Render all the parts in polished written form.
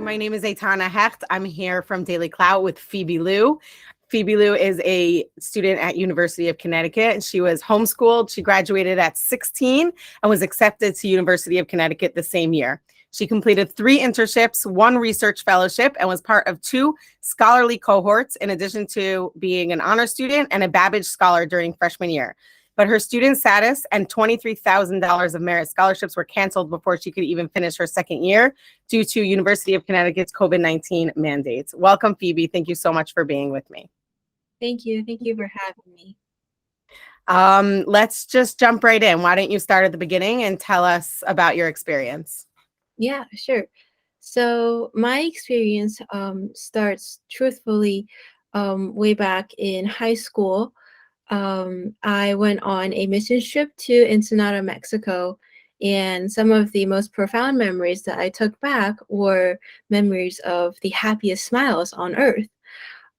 my name is Etana Hecht. I'm here from DailyClout with Phoebe Liou. Phoebe Liou is a student at University of Connecticut. She was homeschooled. She graduated at 16 and was accepted to University of Connecticut the same year. She completed 3 internships, 1 research fellowship, and was part of 2 scholarly cohorts, in addition to being an honor student and a Babbage Scholar during freshman year. But her student status and $23,000 of merit scholarships were canceled before she could even finish her second year due to University of Connecticut's COVID-19 mandates. Welcome, Phoebe. Thank you so much for being with me. Thank you. Thank you for having me. Let's just jump right in. Why don't you start at the beginning and tell us about your experience? Yeah, sure. So my experience starts truthfully way back in high school. I went on a mission trip to Ensenada, Mexico, and some of the most profound memories that I took back were memories of the happiest smiles on earth.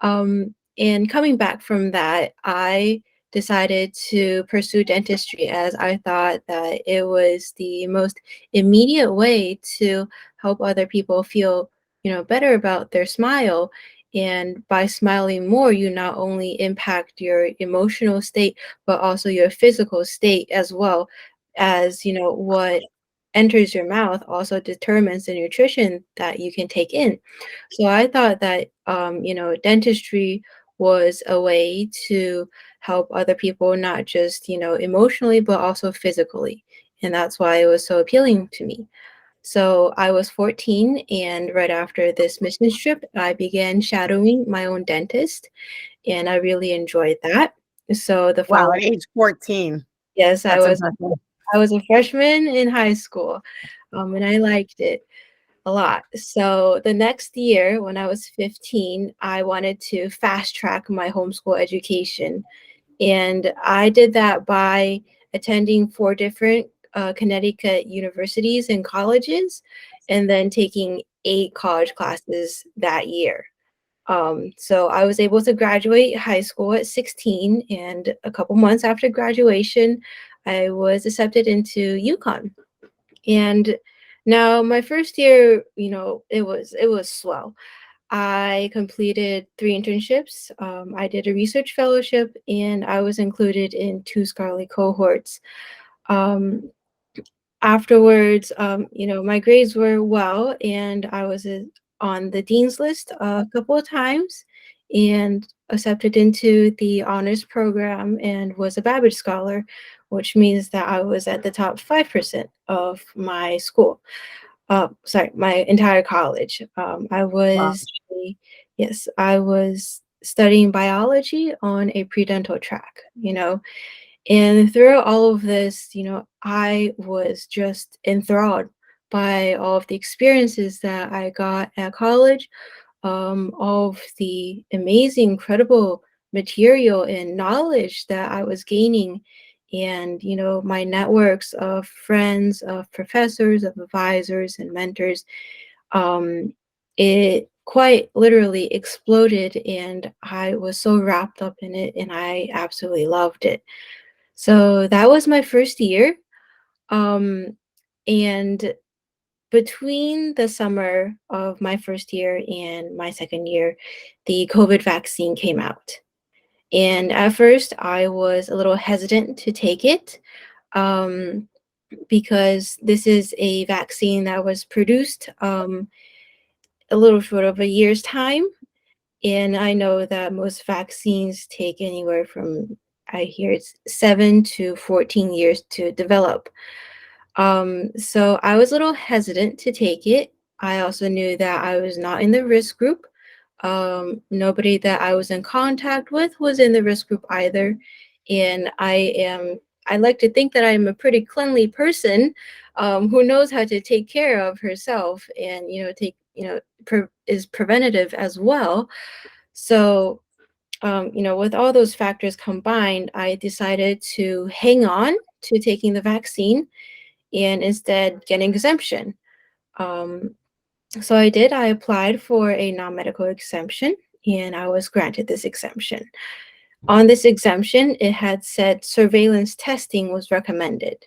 And coming back from that, I decided to pursue dentistry as I thought that it was the most immediate way to help other people feel, better about their smile. And by smiling more, you not only impact your emotional state, but also your physical state as well, as, what enters your mouth also determines the nutrition that you can take in. So I thought that, dentistry was a way to help other people, not just, emotionally, but also physically. And that's why it was so appealing to me. So I was 14, and right after this mission trip, I began shadowing my own dentist, and I really enjoyed that. So the Wow, following, at age 14. yes, That's impressive. I was a freshman in high school, and I liked it a lot. So the next year, when I was 15, I wanted to fast track my homeschool education. And I did that by attending 4 different Connecticut universities and colleges, and then taking 8 college classes that year. So I was able to graduate high school at 16, and a couple months after graduation, I was accepted into UConn. And now my first year, it was swell. I completed 3 internships. I did a research fellowship, and I was included in 2 scholarly cohorts. Um, Afterwards, my grades were well, and I was on the dean's list a couple of times, and accepted into the honors program, and was a Babbage Scholar, which means that I was at the top 5% of my school. My entire college. Wow. Yes, I was studying biology on a pre-dental track, and throughout all of this, I was just enthralled by all of the experiences that I got at college, all of the amazing, incredible material and knowledge that I was gaining, and my networks of friends, of professors, of advisors, and mentors. It quite literally exploded, and I was so wrapped up in it, and I absolutely loved it. So that was my first year. Um, and between the summer of my first year and my second year, the COVID vaccine came out. And at first, I was a little hesitant to take it, um, because this is a vaccine that was produced a little short of a year's time. And I know that most vaccines take anywhere from, I hear it's 7 to 14 years to develop. So I was a little hesitant to take it. I also knew that I was not in the risk group. Nobody that I was in contact with was in the risk group either. And I like to think that I'm a pretty cleanly person, who knows how to take care of herself, and, is preventative as well. So, with all those factors combined, I decided to hang on to taking the vaccine and instead get an exemption. Um, so I did. I applied for a non-medical exemption, and I was granted this exemption. On this exemption, it had said surveillance testing was recommended.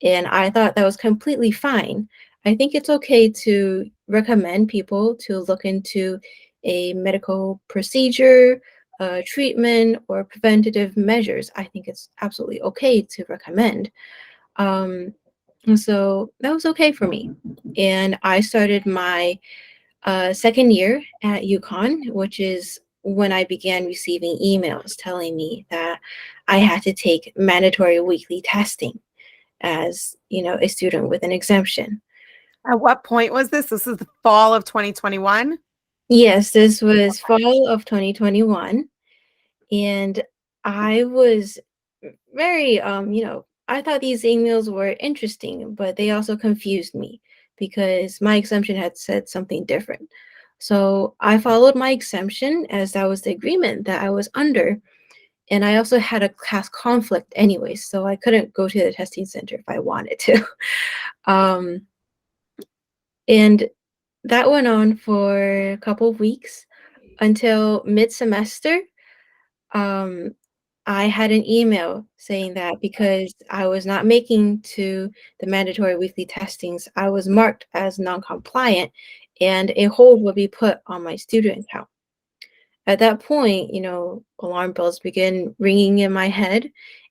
And I thought that was completely fine. I think it's okay to recommend people to look into a medical procedure, treatment, or preventative measures. I think it's absolutely okay to recommend. Um, and so that was okay for me. And I started my second year at UConn, which is when I began receiving emails telling me that I had to take mandatory weekly testing as, a student with an exemption. At what point was this? This is the fall of 2021. Yes, this was fall of 2021, and I was very, I thought these emails were interesting, but they also confused me because my exemption had said something different. So I followed my exemption as that was the agreement that I was under. And I also had a class conflict anyway, so I couldn't go to the testing center if I wanted to. Um, and that went on for a couple of weeks until mid-semester. Um, I had an email saying that because I was not making to the mandatory weekly testings, I was marked as non-compliant and a hold would be put on my student account. At that point, alarm bells began ringing in my head,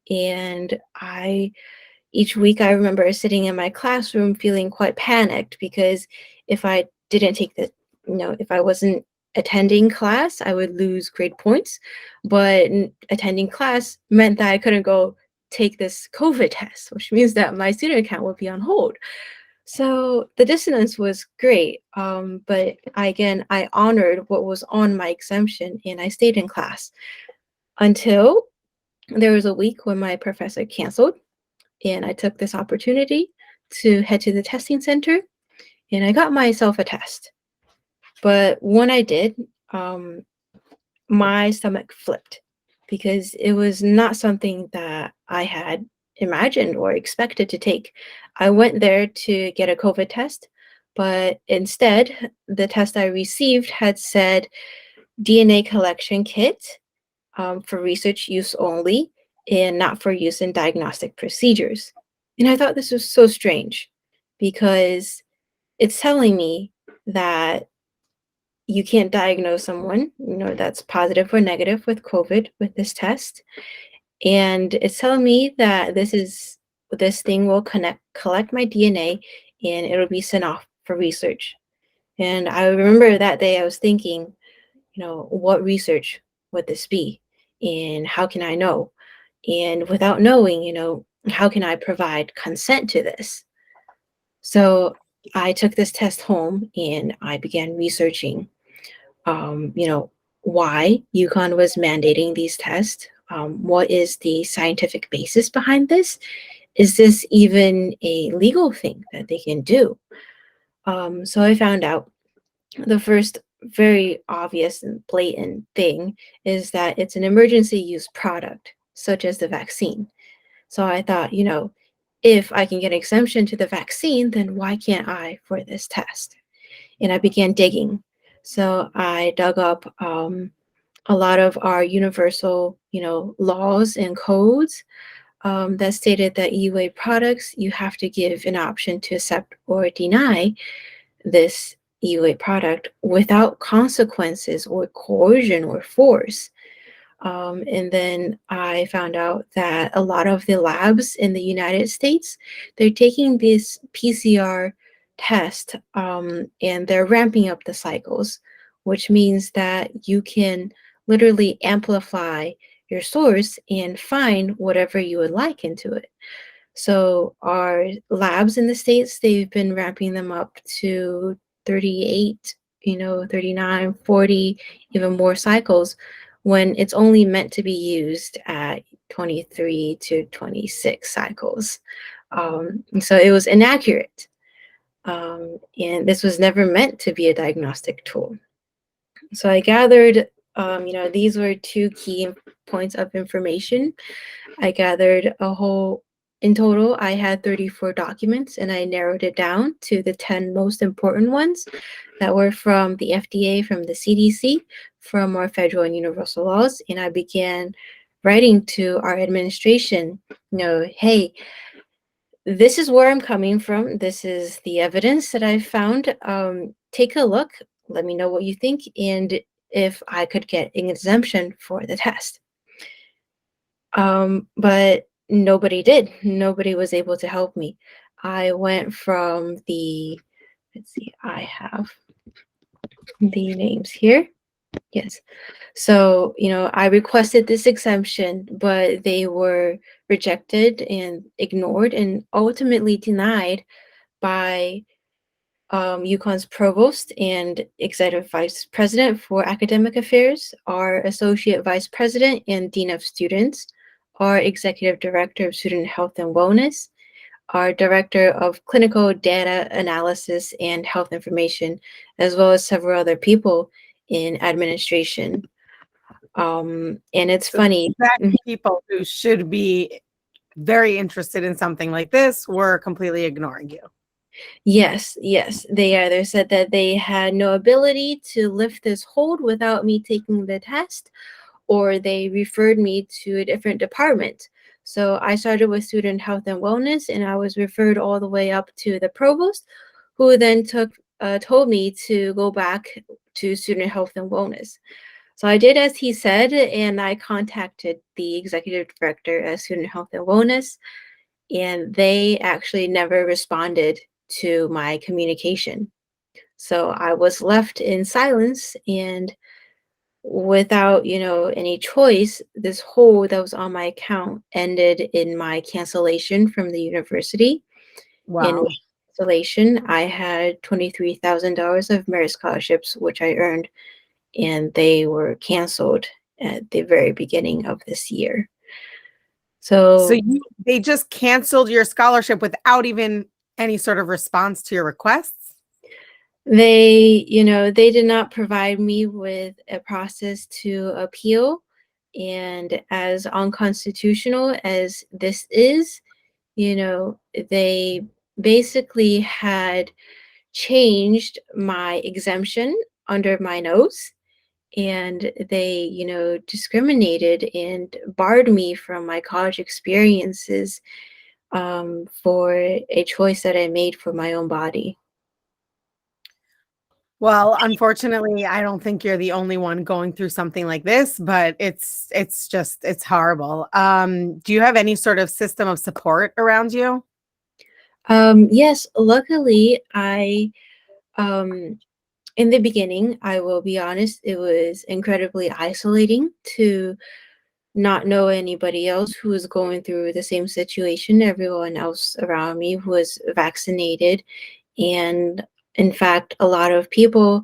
and each week I remember sitting in my classroom feeling quite panicked because if I didn't take if I wasn't attending class, I would lose grade points. But attending class meant that I couldn't go take this COVID test, which means that my student account would be on hold. So the dissonance was great. But I honored what was on my exemption and I stayed in class until there was a week when my professor canceled, and I took this opportunity to head to the testing center and I got myself a test. But when I did, um, my stomach flipped because it was not something that I had imagined or expected to take. I went there to get a COVID test, but instead, the test I received had said DNA collection kit for research use only and not for use in diagnostic procedures. And I thought this was so strange because it's telling me that you can't diagnose someone, that's positive or negative with COVID with this test. And it's telling me that this thing will collect my DNA and it'll be sent off for research. And I remember that day I was thinking, what research would this be? And how can I know? And without knowing, how can I provide consent to this? So I took this test home and I began researching, you know, why UConn was mandating these tests. What is the scientific basis behind this? Is this even a legal thing that they can do? So I found out the first very obvious and blatant thing is that it's an emergency use product, such as the vaccine. So I thought, if I can get an exemption to the vaccine, then why can't I for this test? And I began digging. So I dug up a lot of our universal, laws and codes that stated that EUA products, you have to give an option to accept or deny this EUA product without consequences or coercion or force. And then I found out that a lot of the labs in the United States, they're taking this PCR test and they're ramping up the cycles, which means that you can literally amplify your source and find whatever you would like into it. So our labs in the States, they've been ramping them up to 38, 39, 40, even more cycles when it's only meant to be used at 23 to 26 cycles. And so it was inaccurate. And this was never meant to be a diagnostic tool. So I gathered, these were two key points of information. I gathered in total, I had 34 documents and I narrowed it down to the 10 most important ones that were from the FDA, from the CDC, from our federal and universal laws. And I began writing to our administration, hey, this is where I'm coming from. This is the evidence that I found. Take a look. Let me know what you think and if I could get an exemption for the test. But nobody did. Nobody was able to help me. I went from the, let's see, I have the names here. Yes. So, I requested this exemption, but they were rejected and ignored and ultimately denied by UConn's provost and executive vice president for academic affairs, our associate vice president and dean of students, our executive director of student health and wellness, our director of clinical data analysis and health information, as well as several other people in administration. And it's So the funny. exact people who should be very interested in something like this were completely ignoring you. Yes, yes. They either said that they had no ability to lift this hold without me taking the test, or they referred me to a different department. So I started with student health and wellness, and I was referred all the way up to the provost, who then told me to go back to student health and wellness. So I did as he said, and I contacted the executive director at student health and wellness, and they actually never responded to my communication. So I was left in silence and without, any choice. This hold that was on my account ended in my cancellation from the university. In Wow. cancellation, I had $23,000 of merit scholarships, which I earned, and they were canceled at the very beginning of this year. So So they just canceled your scholarship without even any sort of response to your requests? they did not provide me with a process to appeal. And as unconstitutional as this is, they basically had changed my exemption under my nose. And they, discriminated and barred me from my college experiences for a choice that I made for my own body. Well, unfortunately, I don't think you're the only one going through something like this, but it's horrible. Do you have any sort of system of support around you? Yes, luckily, um, in the beginning, I will be honest, it was incredibly isolating to not know anybody else who was going through the same situation. Everyone else around me was vaccinated. And in fact, a lot of people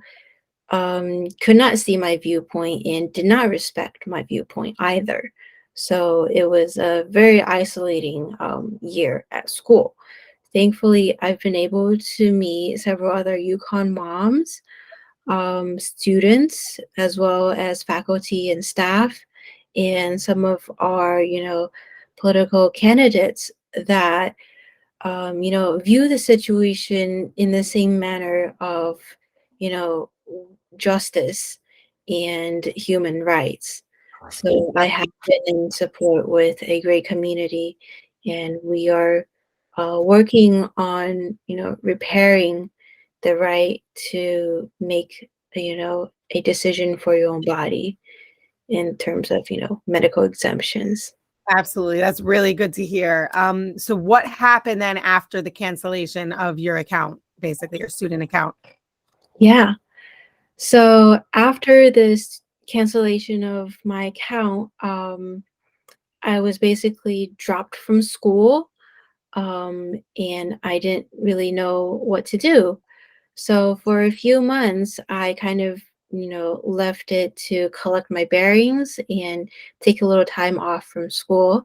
could not see my viewpoint and did not respect my viewpoint either. So it was a very isolating year at school. Thankfully, I've been able to meet several other UConn moms, students, as well as faculty and staff, and some of our, political candidates that, view the situation in the same manner of, you know, justice and human rights. So I have been in support with a great community, and we are working on, repairing the right to make, a decision for your own body in terms of, medical exemptions. Absolutely. That's really good to hear. So what happened then after the cancellation of your account, basically your student account? Yeah. So after this cancellation of my account, I was basically dropped from school, and I didn't really know what to do. So for a few months, I kind of, left it to collect my bearings and take a little time off from school.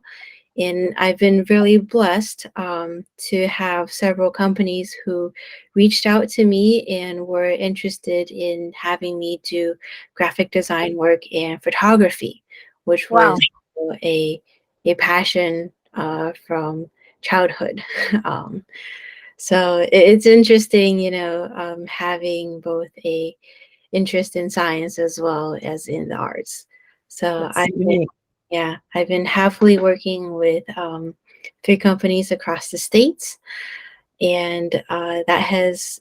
And I've been really blessed to have several companies who reached out to me and were interested in having me do graphic design work and photography, which Wow. was a passion from childhood. um, so it's interesting, having both a interest in science as well as in the arts. So That's unique. I've been happily working with 3 companies across the states. And that has,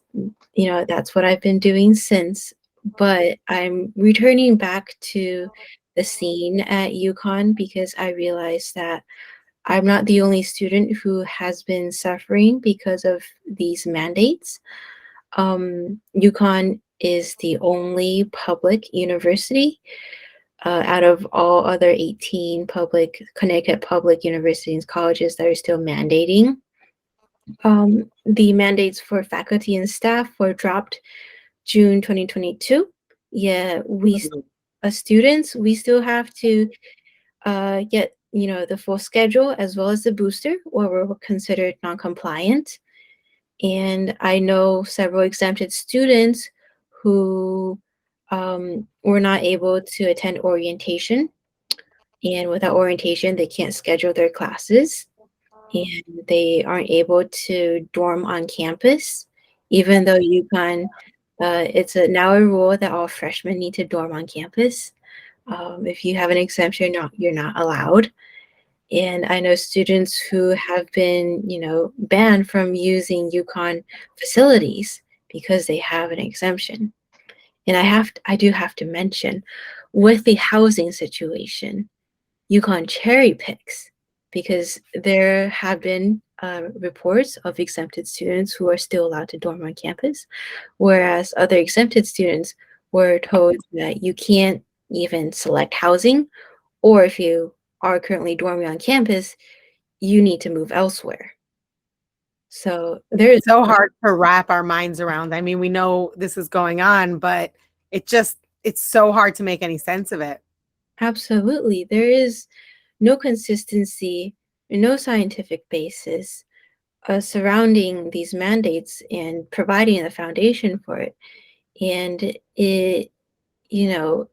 that's what I've been doing since. But I'm returning back to the scene at UConn because I realized that I'm not the only student who has been suffering because of these mandates. UConn is the only public university out of all other 18 Connecticut public universities and colleges that are still mandating. The mandates for faculty and staff were dropped June 2022. Yeah, as students, we still have to get the full schedule as well as the booster, or we're considered non-compliant. And I know several exempted students who were not able to attend orientation. And without orientation, they can't schedule their classes and they aren't able to dorm on campus, even though UConn, it's now a rule that all freshmen need to dorm on campus. If you have an exemption, you're not allowed. And I know students who have been, banned from using UConn facilities because they have an exemption. And I do have to mention, with the housing situation, UConn cherry picks because there have been reports of exempted students who are still allowed to dorm on campus, whereas other exempted students were told that you can't even select housing, or if you are currently dorming on campus, you need to move elsewhere. So there's So hard to wrap our minds around. I mean, we know this is going on, but it's so hard to make any sense of it. absolutely, there is no consistency, no scientific basis surrounding these mandates and providing the foundation for it. And it, you know,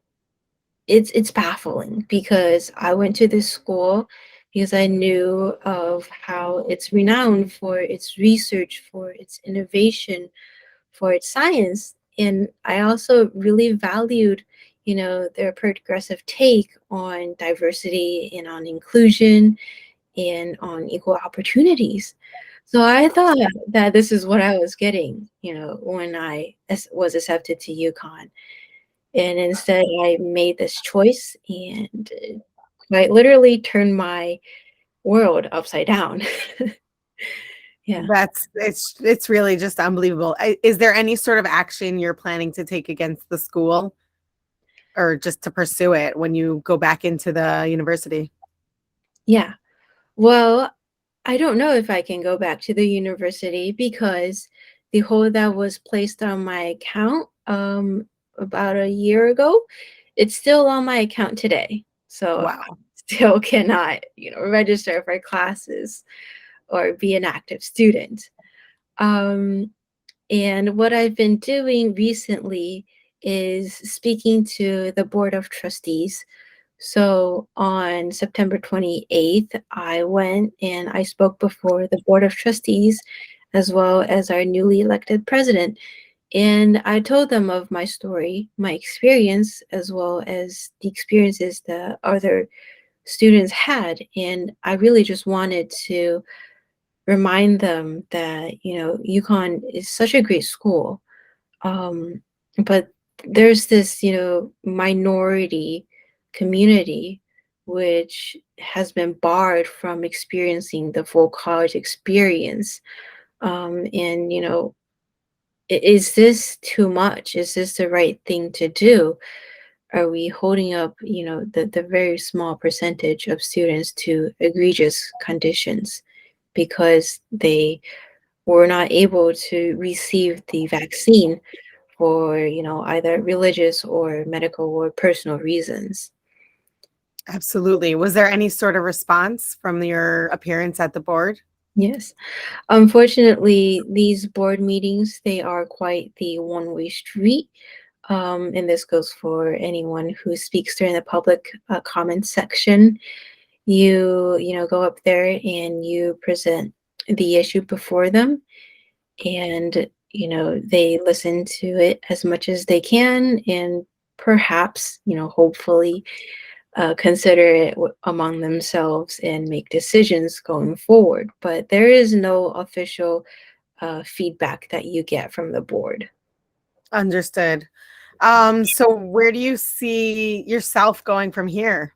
it's baffling because I went to this school because I knew of how it's renowned for its research, for its innovation, for its science. And I also really valued, their progressive take on diversity and on inclusion and on equal opportunities. So I thought that this is what I was getting, when I was accepted to UConn. And instead, I made this choice and quite literally turned my world upside down. Yeah. It's really just unbelievable. Is there any sort of action you're planning to take against the school or just to pursue it when you go back into the university? Yeah. Well, I don't know if I can go back to the university because the hold that was placed on my account about a year ago, it's still on my account today. So I Wow. still cannot, register for classes or be an active student. Um, and what I've been doing recently is speaking to the Board of Trustees. So on September 28th, I went and I spoke before the Board of Trustees as well as our newly elected president. And I told them of my story, my experience, as well as the experiences that other students had. And I really just wanted to remind them that, UConn is such a great school. Um, but there's this, minority community which has been barred from experiencing the full college experience. And, is this too much? Is this the right thing to do? Are we holding up, the very small percentage of students to egregious conditions because they were not able to receive the vaccine for, either religious or medical or personal reasons? Absolutely. Was there any sort of response from your appearance at the board? Yes. Unfortunately, these board meetings, they are quite the one-way street. And this goes for anyone who speaks during the public comment section. You go up there and you present the issue before them, and they listen to it as much as they can, and perhaps hopefully consider it among themselves and make decisions going forward. But there is no official feedback that you get from the board. Understood. So where do you see yourself going from here?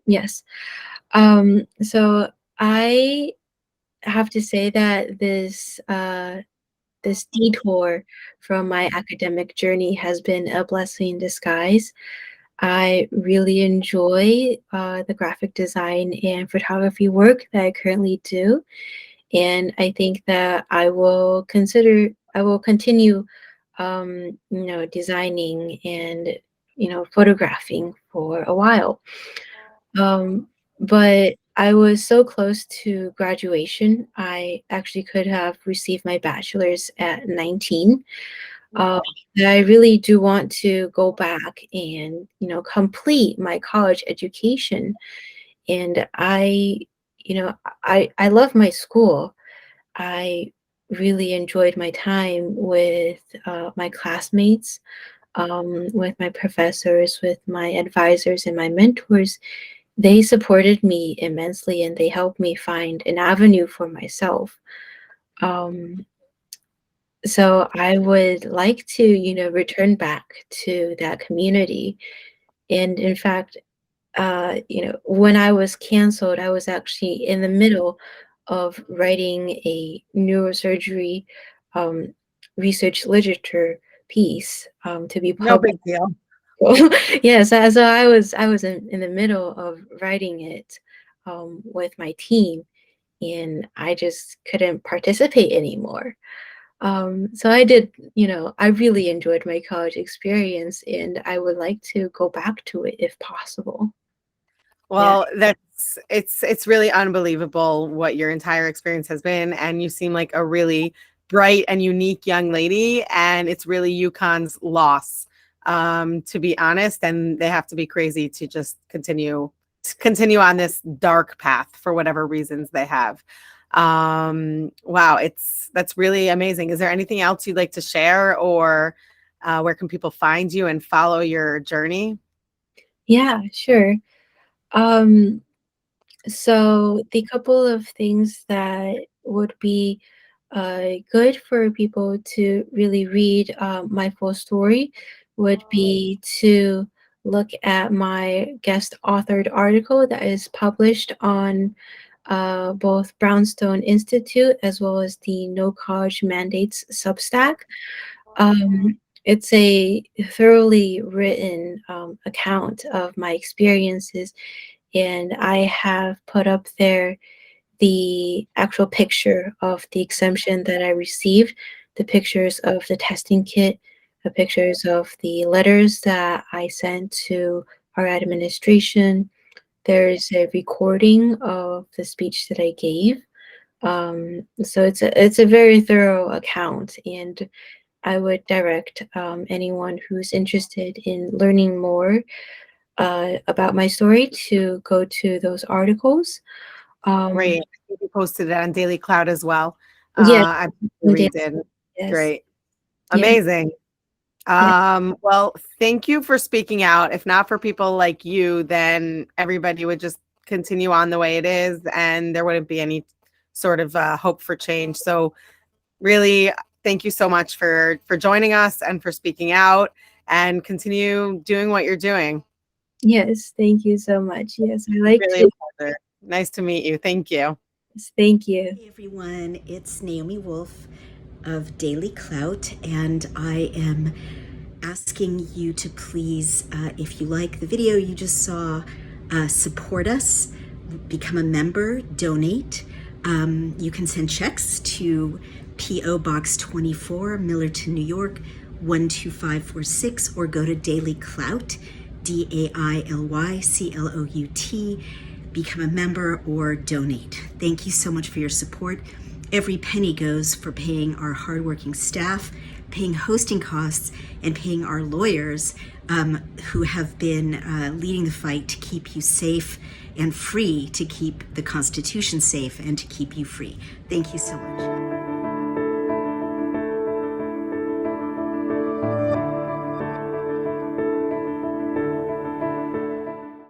Yes. So I have to say that this detour from my academic journey has been a blessing in disguise. I really enjoy the graphic design and photography work that I currently do, and I think that I will continue, designing and photographing for a while. Um, but I was so close to graduation. I actually could have received my bachelor's at 19. Um, that I really do want to go back and, complete my college education. And I love my school. I really enjoyed my time with my classmates, with my professors, with my advisors, and my mentors. They supported me immensely and they helped me find an avenue for myself. Um, so I would like to, return back to that community. And in fact, when I was canceled, I was actually in the middle of writing a neurosurgery um, research literature piece to be No published. big deal. Yeah, so I was in the middle of writing it with my team, and I just couldn't participate anymore. So I really enjoyed my college experience, and I would like to go back to it if possible. Yeah. Well, it's really unbelievable what your entire experience has been, and you seem like a really bright and unique young lady, and it's really UConn's loss, to be honest, and they have to be crazy to just continue on this dark path for whatever reasons they have. Wow, that's really amazing. Is there anything else you'd like to share, or where can people find you and follow your journey? Yeah, sure. Um, so the couple of things that would be good for people to really read my full story would be to look at my guest authored article that is published on both Brownstone Institute as well as the No College Mandates Substack. It's a thoroughly written account of my experiences, and I have put up there the actual picture of the exemption that I received, the pictures of the testing kit, the pictures of the letters that I sent to our administration. There's a recording of the speech that I gave. So it's a very thorough account, and I would direct anyone who's interested in learning more about my story to go to those articles. Um, Great. I think you posted it on DailyClout as well. yeah, I we did. we did. Yes. Great. Yeah. Amazing. Yeah. Well, thank you for speaking out. If not for people like you, then everybody would just continue on the way it is, and there wouldn't be any sort of hope for change. So really, thank you so much for joining us and for speaking out, and continue doing what you're doing. Yes. Thank you so much. Yes, I like Really a to. pleasure. Nice to meet you. Thank you. Yes, thank you. Hey everyone, it's Naomi Wolf of Daily Clout, and I am asking you to please, if you like the video you just saw, support us, become a member, donate. You can send checks to P.O. Box 24, Millerton, New York, 12546, or go to Daily Clout, DailyClout, become a member or donate. Thank you so much for your support. Every penny goes for paying our hardworking staff, paying hosting costs, and paying our lawyers who have been leading the fight to keep you safe and free, to keep the Constitution safe and to keep you free. Thank you so much.